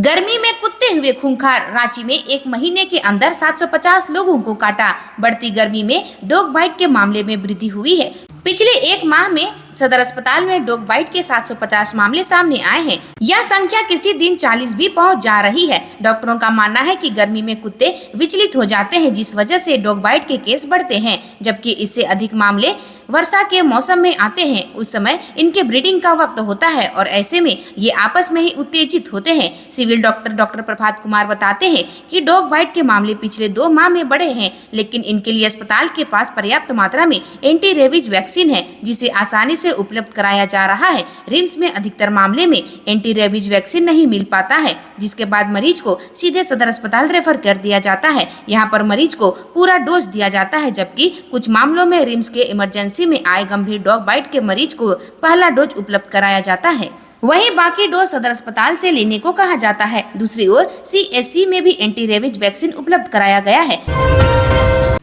गर्मी में कुत्ते हुए खूंखार। रांची में एक महीने के अंदर 750 लोगों को काटा। बढ़ती गर्मी में डॉग बाइट के मामले में वृद्धि हुई है। पिछले एक माह में सदर अस्पताल में डॉग बाइट के 750 मामले सामने आए हैं। यह संख्या किसी दिन 40 भी पहुंच जा रही है। डॉक्टरों का मानना है कि गर्मी में कुत्ते विचलित हो जाते हैं, जिस वजह से डॉग बाइट के केस बढ़ते हैं, जबकि इससे अधिक मामले वर्षा के मौसम में आते हैं। उस समय इनके ब्रीडिंग का वक्त होता है और ऐसे में ये आपस में ही उत्तेजित होते हैं। सिविल डॉक्टर प्रभात कुमार बताते हैं कि डॉग बाइट के मामले पिछले 2 माह में बढ़े हैं, लेकिन इनके लिए अस्पताल के पास पर्याप्त मात्रा में एंटी रेबीज वैक्सीन है, जिसे आसानी से उपलब्ध कराया जा रहा है। रिम्स में अधिकतर मामले में एंटी रेबीज वैक्सीन नहीं मिल पाता है, जिसके बाद मरीज को सीधे सदर अस्पताल रेफर कर दिया जाता है। यहाँ पर मरीज को पूरा डोज दिया जाता है, जबकि कुछ मामलों में रिम्स के इमरजेंसी में आए गंभीर डॉग बाइट के मरीज को पहला डोज उपलब्ध कराया जाता है। वहीं बाकी डोज सदर अस्पताल से लेने को कहा जाता है। दूसरी ओर CSC में भी एंटी रेबीज वैक्सीन उपलब्ध कराया गया है।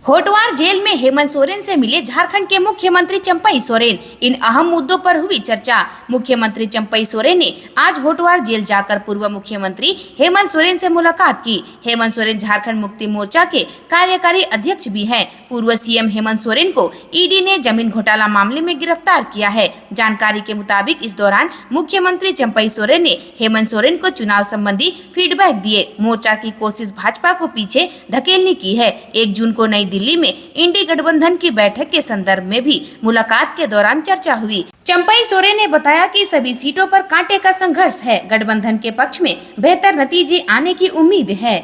होटवार जेल में हेमंत सोरेन से मिले झारखंड के मुख्यमंत्री चंपई सोरेन। इन अहम मुद्दों पर हुई चर्चा। मुख्यमंत्री चंपई सोरेन ने आज होटवार जेल जाकर पूर्व मुख्यमंत्री हेमंत सोरेन से मुलाकात की। हेमंत सोरेन झारखंड मुक्ति मोर्चा के कार्यकारी अध्यक्ष भी हैं। पूर्व CM हेमंत सोरेन को ED ने जमीन घोटाला मामले में गिरफ्तार किया है। जानकारी के मुताबिक इस दौरान मुख्यमंत्री चंपई सोरेन ने हेमंत सोरेन को चुनाव संबंधी फीडबैक दिए। मोर्चा की कोशिश भाजपा को पीछे धकेलने की है। 1 जून को नई दिल्ली में इंडी गठबंधन की बैठक के संदर्भ में भी मुलाकात के दौरान चर्चा हुई। चंपई सोरेन ने बताया कि सभी सीटों पर कांटे का संघर्ष है। गठबंधन के पक्ष में बेहतर नतीजे आने की उम्मीद है।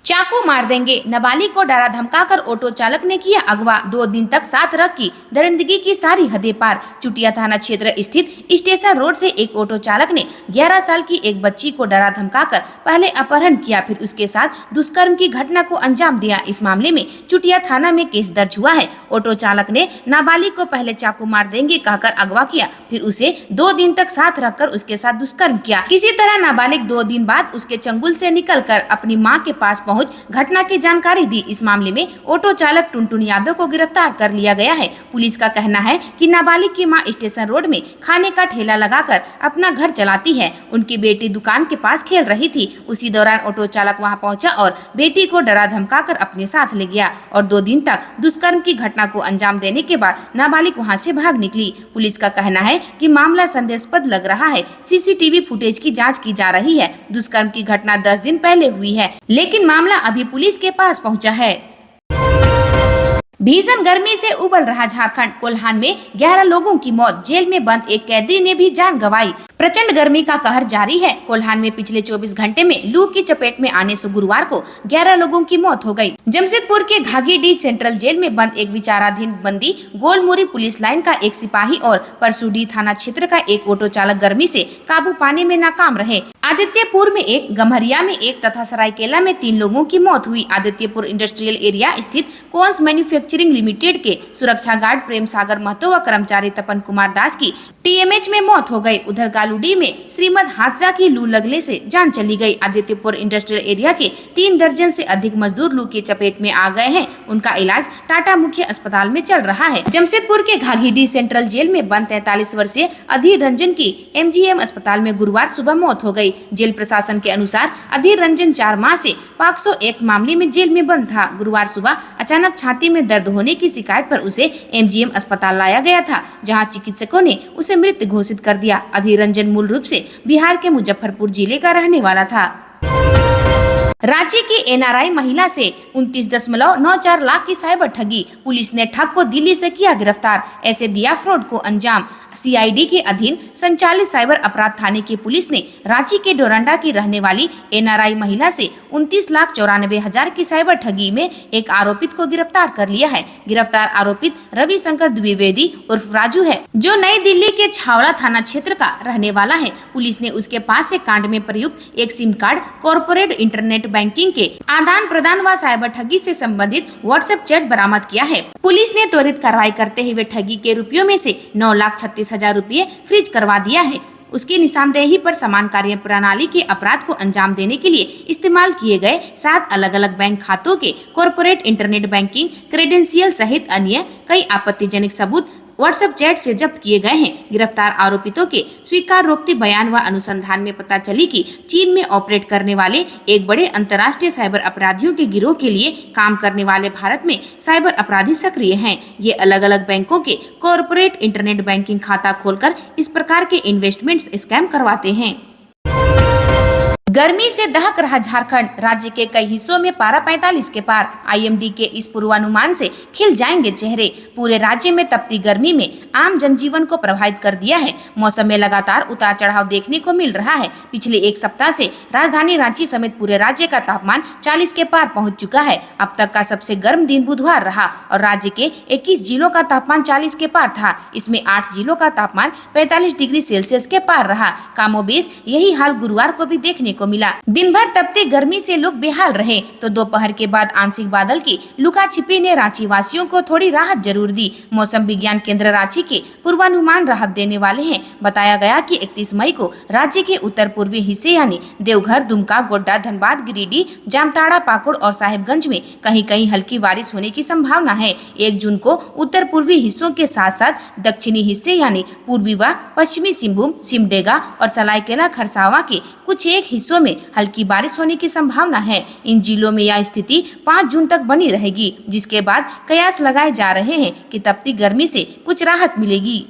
चाकू मार देंगे, नाबालिग को डरा धमकाकर ऑटो चालक ने किया अगवा। 2 दिन तक साथ रख की दरिंदगी की सारी हदें पार। चुटिया थाना क्षेत्र स्थित स्टेशन रोड से एक ऑटो चालक ने 11 साल की एक बच्ची को डरा धमकाकर पहले अपहरण किया, फिर उसके साथ दुष्कर्म की घटना को अंजाम दिया। इस मामले में चुटिया थाना में केस दर्ज हुआ है। ऑटो चालक ने नाबालिग को पहले चाकू मार देंगे कहकर अगवा किया, फिर उसे 2 दिन तक साथ रखकर उसके साथ दुष्कर्म किया। किसी तरह नाबालिग 2 दिन बाद उसके चंगुल से निकलकर अपनी मां के पास पहुंच घटना की जानकारी दी। इस मामले में ऑटो चालक टुनटुन यादव को गिरफ्तार कर लिया गया है। पुलिस का कहना है कि नाबालिग की मां स्टेशन रोड में खाने का ठेला लगाकर अपना घर चलाती है। उनकी बेटी दुकान के पास खेल रही थी। उसी दौरान ऑटो चालक वहां पहुंचा और बेटी को डरा धमकाकर अपने साथ ले गया और 2 दिन तक दुष्कर्म की घटना को अंजाम देने के बाद नाबालिग वहां से भाग निकली। पुलिस का कहना है कि मामला संदेहास्पद लग रहा है। CCTV फुटेज की जाँच की जा रही है। दुष्कर्म की घटना 10 दिन पहले हुई है, लेकिन मामला अभी पुलिस के पास पहुंचा है। भीषण गर्मी से उबल रहा झारखंड। कोल्हान में 11 लोगों की मौत। जेल में बंद एक कैदी ने भी जान गंवाई। प्रचंड गर्मी का कहर जारी है। कोल्हान में पिछले 24 घंटे में लू की चपेट में आने से गुरुवार को 11 लोगों की मौत हो गई। जमशेदपुर के घाघीडीह सेंट्रल जेल में बंद एक विचाराधीन बंदी, गोलमुरी पुलिस लाइन का एक सिपाही और परसुडी थाना क्षेत्र का एक ऑटो चालक गर्मी से काबू पाने में नाकाम रहे। आदित्यपुर में एक, गम्हरिया में एक तथा सरायकेला में 3 लोगों की मौत हुई। आदित्यपुर इंडस्ट्रियल एरिया स्थित कोन्स मैन्युफैक्चरिंग लिमिटेड के सुरक्षा गार्ड प्रेम सागर महतो व कर्मचारी तपन कुमार दास की TMH में मौत हो गई। उधर गालूडी में श्रीमद हादसा की लू लगने से जान चली गई। आदित्यपुर इंडस्ट्रियल एरिया के 3 दर्जन से अधिक मजदूर लू की चपेट में आ गए हैं। उनका इलाज टाटा मुख्य अस्पताल में चल रहा है। जमशेदपुर के घाघीडीह सेंट्रल जेल में बंद 43 वर्षीय अधीर रंजन की MGM अस्पताल में गुरुवार सुबह मौत हो गई। जेल प्रशासन के अनुसार अधीर रंजन 4 माह से 501 मामले में जेल में बंद था। गुरुवार सुबह अचानक छाती में दर्द होने की शिकायत पर उसे MGM अस्पताल लाया गया था, जहां चिकित्सकों ने उसे मृत घोषित कर दिया। अधीर रंजन मूल रूप से बिहार के मुजफ्फरपुर जिले का रहने वाला था। रांची की NRI महिला से 29.94 लाख की साइबर ठगी। पुलिस ने ठग को दिल्ली से किया गिरफ्तार। ऐसे दिया फ्रॉड को अंजाम। CID के अधीन संचालित साइबर अपराध थाने की पुलिस ने रांची के डोरंडा की रहने वाली NRI महिला से 29,94,000 की साइबर ठगी में एक आरोपित को गिरफ्तार कर लिया है। गिरफ्तार आरोपित रविशंकर द्विवेदी उर्फ राजू है, जो नई दिल्ली के छावड़ा थाना क्षेत्र का रहने वाला है। पुलिस ने उसके पास से कांड में प्रयुक्त एक SIM card, corporate internet banking के आदान प्रदान व साइबर ठगी से संबंधित WhatsApp चैट बरामद किया है। पुलिस ने त्वरित कार्रवाई करते हुए ठगी के रुपयों में से 9,36,000 रुपये फ्रीज करवा दिया है। उसकी निशानदेही पर समान कार्य प्रणाली के अपराध को अंजाम देने के लिए इस्तेमाल किए गए 7 अलग अलग बैंक खातों के कॉर्पोरेट इंटरनेट बैंकिंग क्रेडेंशियल सहित अन्य कई आपत्तिजनक सबूत व्हाट्सएप चैट से जब्त किए गए हैं। गिरफ्तार आरोपितों के स्वीकार रोकती बयान व अनुसंधान में पता चली कि चीन में ऑपरेट करने वाले एक बड़े अंतर्राष्ट्रीय साइबर अपराधियों के गिरोह के लिए काम करने वाले भारत में साइबर अपराधी सक्रिय हैं। ये अलग अलग बैंकों के कॉर्पोरेट इंटरनेट बैंकिंग खाता खोलकर इस प्रकार के इन्वेस्टमेंट स्कैम करवाते हैं। गर्मी से दहक रहा झारखंड, राज्य के कई हिस्सों में पारा 45 के पार। आईएमडी के इस पूर्वानुमान से खिल जाएंगे चेहरे। पूरे राज्य में तपती गर्मी में आम जनजीवन को प्रभावित कर दिया है। मौसम में लगातार उतार चढ़ाव देखने को मिल रहा है। पिछले एक सप्ताह से राजधानी रांची समेत पूरे राज्य का तापमान 40 के पार पहुंच चुका है। अब तक का सबसे गर्म दिन बुधवार रहा और राज्य के 21 जिलों का तापमान 40 के पार था। इसमें 8 जिलों का तापमान 45 डिग्री सेल्सियस के पार रहा। कामोबेश यही हाल गुरुवार को भी देखने को मिला। दिन भर तपती गर्मी से लोग बेहाल रहे तो दोपहर के बाद आंशिक बादल की लुका छिपी ने रांची वासियों को थोड़ी राहत जरूर दी। मौसम विज्ञान केंद्र रांची के पूर्वानुमान राहत देने वाले हैं। बताया गया कि 31 मई को राज्य के उत्तर पूर्वी हिस्से यानी देवघर, दुमका, गोड्डा, धनबाद, गिरिडीह, जामताड़ा, पाकुड़ और साहिबगंज में कहीं कहीं हल्की बारिश होने की संभावना है। 1 जून को उत्तर पूर्वी हिस्सों के साथ साथ दक्षिणी हिस्से यानी पूर्वी व पश्चिमी सिंहभूम, सिमडेगा और सरायकेला खरसावां के कुछ एक हिस्सों में हल्की बारिश होने की संभावना है। इन जिलों में यह स्थिति 5 जून तक बनी रहेगी, जिसके बाद कयास लगाए जा रहे हैं कि तपती गर्मी से कुछ राहत मिलेगी।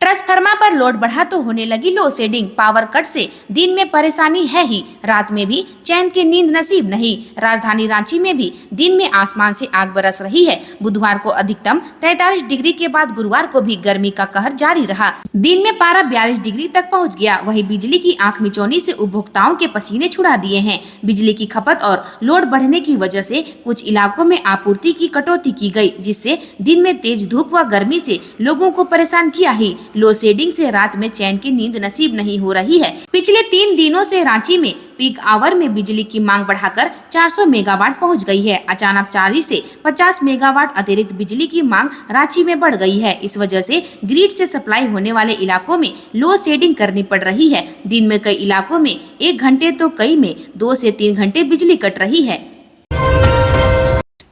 ट्रांसफार्मर पर लोड बढ़ा तो होने लगी लो शेडिंग। पावर कट से दिन में परेशानी है ही, रात में भी चैन की नींद नसीब नहीं। राजधानी रांची में भी दिन में आसमान से आग बरस रही है। बुधवार को अधिकतम 43 डिग्री के बाद गुरुवार को भी गर्मी का कहर जारी रहा। दिन में पारा 42 डिग्री तक पहुंच गया। वहीं बिजली की आंख मिचौनी से उपभोक्ताओं के पसीने छुड़ा दिए हैं। बिजली की खपत और लोड बढ़ने की वजह से कुछ इलाकों में आपूर्ति की कटौती की गई, जिससे दिन में तेज धूप व गर्मी से लोगों को परेशान किया ही। लो शेडिंग से रात में चैन की नींद नसीब नहीं हो रही है। पिछले 3 दिनों से रांची में पीक आवर में बिजली की मांग बढ़ाकर 400 मेगावाट पहुंच गई है। अचानक 40 से 50 मेगावाट अतिरिक्त बिजली की मांग रांची में बढ़ गई है। इस वजह से ग्रिड से सप्लाई होने वाले इलाकों में लो शेडिंग करनी पड़ रही है। दिन में कई इलाकों में 1 घंटे तो कई में 2 से 3 घंटे बिजली कट रही है।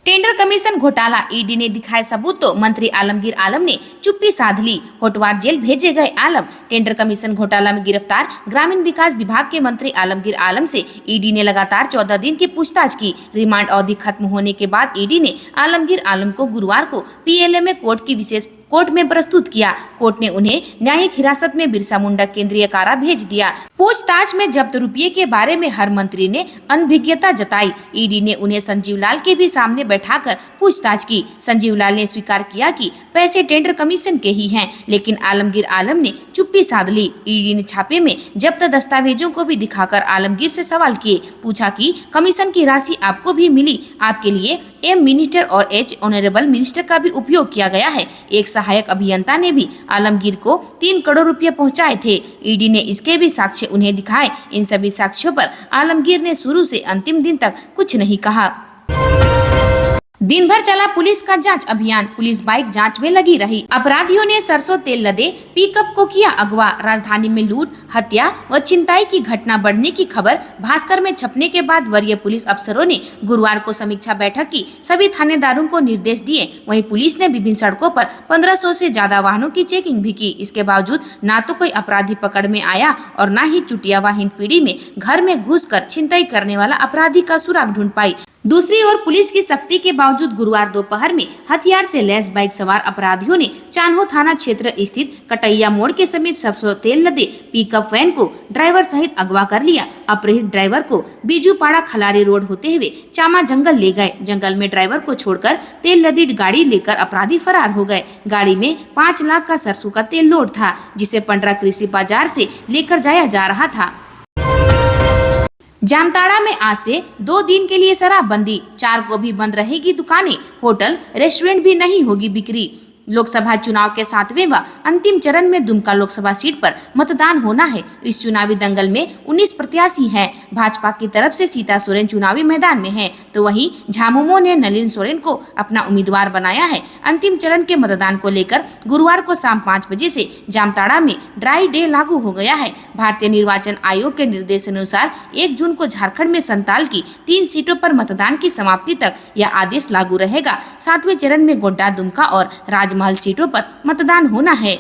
टेंडर कमीशन घोटाला, ईडी ने दिखाए सबूत तो मंत्री आलमगीर आलम ने चुप्पी साध ली। होटवार जेल भेजे गए आलम। टेंडर कमीशन घोटाला में गिरफ्तार ग्रामीण विकास विभाग के मंत्री आलमगीर आलम से ईडी ने लगातार 14 दिन की पूछताछ की। रिमांड अवधि खत्म होने के बाद ईडी ने आलमगीर आलम को गुरुवार को पीएलए में कोर्ट की विशेष कोर्ट में प्रस्तुत किया। कोर्ट ने उन्हें न्यायिक हिरासत में बिरसा मुंडा केंद्रीय कारा भेज दिया। पूछताछ में जब्त रुपये के बारे में हर मंत्री ने अनभिज्ञता जताई। ईडी ने उन्हें संजीव लाल के भी सामने बैठाकर पूछताछ की। संजीव लाल ने स्वीकार किया कि पैसे टेंडर कमीशन के ही हैं, लेकिन आलमगीर आलम ने चुप्पी साध ली। ईडी ने छापे में जब्त दस्तावेजों को भी दिखाकर आलमगीर से सवाल किए। पूछा कि कमीशन की राशि आपको भी मिली? आपके लिए एम मिनिस्टर और एच ऑनरेबल मिनिस्टर का भी उपयोग किया गया है। एक सहायक अभियंता ने भी आलमगीर को 3 करोड़ रुपए पहुंचाए थे। ईडी ने इसके भी साक्ष्य उन्हें दिखाए। इन सभी साक्ष्यों पर आलमगीर ने शुरू से अंतिम दिन तक कुछ नहीं कहा। दिन भर चला पुलिस का जांच अभियान। पुलिस बाइक जांच में लगी रही। अपराधियों ने सरसों तेल लदे पिकअप को किया अगवा। राजधानी में लूट, हत्या व छिनताई की घटना बढ़ने की खबर भास्कर में छपने के बाद वरीय पुलिस अफसरों ने गुरुवार को समीक्षा बैठक की। सभी थानेदारों को निर्देश दिए। वहीं पुलिस ने विभिन्न सड़कों पर 1500 से ज्यादा वाहनों की चेकिंग भी की। इसके बावजूद न तो कोई अपराधी पकड़ में आया और न ही चुटिया व हिंदपीढ़ी में घर में घुसकर छिनताई करने वाला अपराधी का सुराग ढूंढ पाई। दूसरी ओर पुलिस की सख्ती के बावजूद गुरुवार दोपहर में हथियार से लैस बाइक सवार अपराधियों ने चान्हो थाना क्षेत्र स्थित कटैया मोड़ के समीप सरसों तेल लदे पिकअप वैन को ड्राइवर सहित अगवा कर लिया। अपहृत ड्राइवर को बीजूपाड़ा खलारी रोड होते हुए चामा जंगल ले गए। जंगल में ड्राइवर को छोड़कर तेल लदी गाड़ी लेकर अपराधी फरार हो गए। गाड़ी में 5 लाख का सरसों का तेल लोड था, जिसे पंडरा कृषि बाजार से लेकर जाया जा रहा था। जामताड़ा में आज से 2 दिन के लिए शराबबंदी। 4 को भी बंद रहेगी दुकानें। होटल, रेस्टोरेंट भी नहीं होगी बिक्री। लोकसभा चुनाव के 7वें व अंतिम चरण में दुमका लोकसभा सीट पर मतदान होना है। इस चुनावी दंगल में 19 प्रत्याशी हैं। भाजपा की तरफ से सीता सोरेन चुनावी मैदान में है, तो वहीं झामुमो ने नलिन सोरेन को अपना उम्मीदवार बनाया है। अंतिम चरण के मतदान को लेकर गुरुवार को शाम 5 बजे से जामताड़ा में ड्राई डे लागू हो गया है। भारतीय निर्वाचन आयोग के निर्देशानुसार 1 जून को झारखंड में संताल की 3 सीटों पर मतदान की समाप्ति तक यह आदेश लागू रहेगा। 7वें चरण में गोड्डा, दुमका और राजमहल ताजमहल सीटों पर मतदान होना है।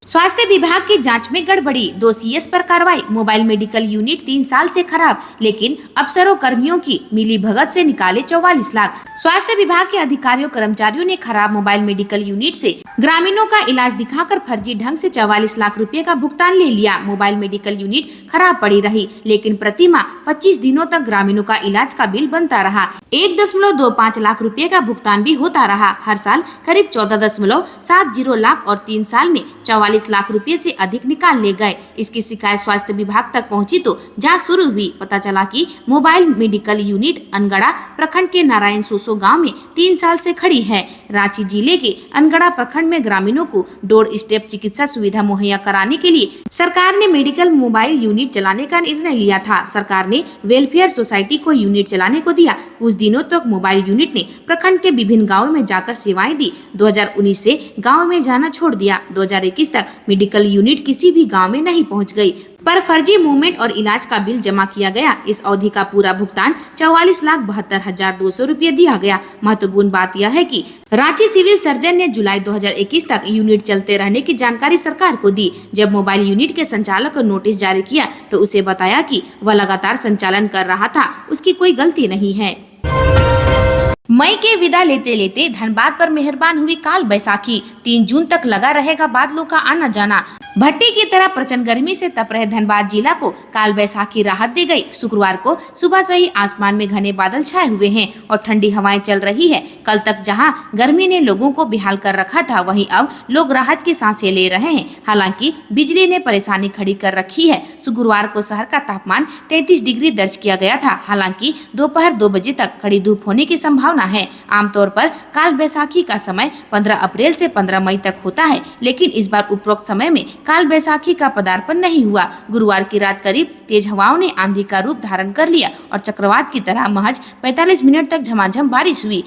स्वास्थ्य विभाग की जांच में गड़बड़ी, 2 CS पर कार्रवाई। मोबाइल मेडिकल यूनिट 3 साल से खराब, लेकिन अफसरों कर्मियों की मिली भगत से निकाले 44 लाख। स्वास्थ्य विभाग के अधिकारियों कर्मचारियों ने खराब मोबाइल मेडिकल यूनिट से ग्रामीणों का इलाज दिखाकर फर्जी ढंग से 44 लाख रुपए का भुगतान ले लिया। मोबाइल मेडिकल यूनिट खराब पड़ी रही, लेकिन प्रति माह 25 दिनों तक ग्रामीणों का इलाज का बिल बनता रहा। 1.25 लाख रुपए का भुगतान भी होता रहा। हर साल करीब 14.70 लाख और 3 साल में 44 लाख रुपए से अधिक निकाल ले गए। इसकी शिकायत स्वास्थ्य विभाग तक पहुंची तो जांच शुरू हुई। पता चला कि मोबाइल मेडिकल यूनिट अनगढ़ा प्रखंड के नारायण सोसो गांव में 3 साल से खड़ी है। रांची जिले के अनगढ़ा प्रखंड में ग्रामीणों को डोर स्टेप चिकित्सा सुविधा मुहैया कराने के लिए सरकार ने मेडिकल मोबाइल यूनिट चलाने का निर्णय लिया था। सरकार ने वेलफेयर सोसाइटी को यूनिट चलाने को दिया। कुछ दिनों तक मोबाइल यूनिट ने प्रखंड के विभिन्न गाँवों में जाकर सेवाएं दी। 2019 से गाँव में जाना छोड़ दिया। 2021 तक मेडिकल यूनिट किसी भी गांव में नहीं पहुंच गई, पर फर्जी मूवमेंट और इलाज का बिल जमा किया गया। इस अवधि का पूरा भुगतान 44,72,200 रुपये दिया गया। महत्वपूर्ण बात यह है कि रांची सिविल सर्जन ने जुलाई 2021 तक यूनिट चलते रहने की जानकारी सरकार को दी। जब मोबाइल यूनिट के संचालक को नोटिस जारी किया तो उसे बताया कि वह लगातार संचालन कर रहा था, उसकी कोई गलती नहीं है। मई के विदा लेते लेते धनबाद पर मेहरबान हुई काल बैसाखी। 3 जून तक लगा रहेगा बादलों का आना जाना। भट्टी की तरह प्रचंड गर्मी से तप रहे धनबाद जिला को काल बैसाखी राहत दे गई। शुक्रवार को सुबह से ही आसमान में घने बादल छाए हुए हैं और ठंडी हवाएं चल रही है। कल तक जहां गर्मी ने लोगों को बेहाल कर रखा था, वहीं अब लोग राहत की सांसें ले रहे हैं। हालांकि बिजली ने परेशानी खड़ी कर रखी है। शुक्रवार को शहर का तापमान 33 डिग्री दर्ज किया गया था। हालांकि दोपहर 2 बजे तक कड़ी धूप होने की संभावना है। आमतौर पर काल बैसाखी का समय 15 अप्रैल से 15 मई तक होता है, लेकिन इस बार उपरोक्त समय में काल बैसाखी का पदार्पण नहीं हुआ। गुरुवार की रात करीब तेज हवाओं ने आंधी का रूप धारण कर लिया और चक्रवात की तरह महज 45 मिनट तक झमाझम बारिश हुई।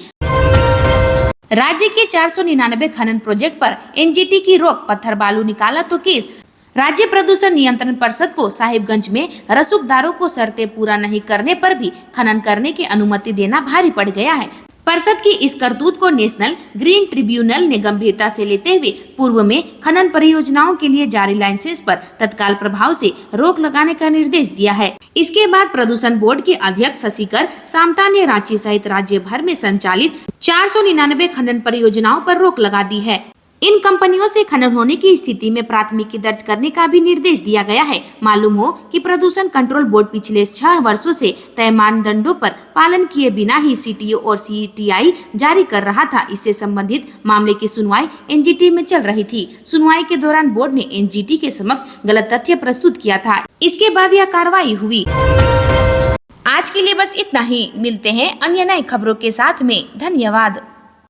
राज्य के 499 खनन प्रोजेक्ट पर NGT की रोक, पत्थर बालू निकाला तो केस। राज्य प्रदूषण नियंत्रण परिषद को साहिबगंज में रसूखदारों को शर्तें पूरा नहीं करने पर भी खनन करने की अनुमति देना भारी पड़ गया है। परिषद की इस करतूत को नेशनल ग्रीन ट्रिब्यूनल ने गंभीरता से लेते हुए पूर्व में खनन परियोजनाओं के लिए जारी लाइसेंस पर तत्काल प्रभाव से रोक लगाने का निर्देश दिया है। इसके बाद प्रदूषण बोर्ड के अध्यक्ष शशिकर सामता ने रांची सहित राज्य भर में संचालित 499 खनन परियोजनाओं पर रोक लगा दी है। इन कंपनियों से खनन होने की स्थिति में प्राथमिकी दर्ज करने का भी निर्देश दिया गया है। मालूम हो कि प्रदूषण कंट्रोल बोर्ड पिछले 6 वर्षों से तय मानदंडों पर पालन किए बिना ही CTO और CTI जारी कर रहा था। इससे संबंधित मामले की सुनवाई NGT में चल रही थी। सुनवाई के दौरान बोर्ड ने NGT के समक्ष गलत तथ्य प्रस्तुत किया था। इसके बाद यह कार्रवाई हुई। आज के लिए बस इतना ही। मिलते हैं अन्य नई खबरों के साथ में। धन्यवाद।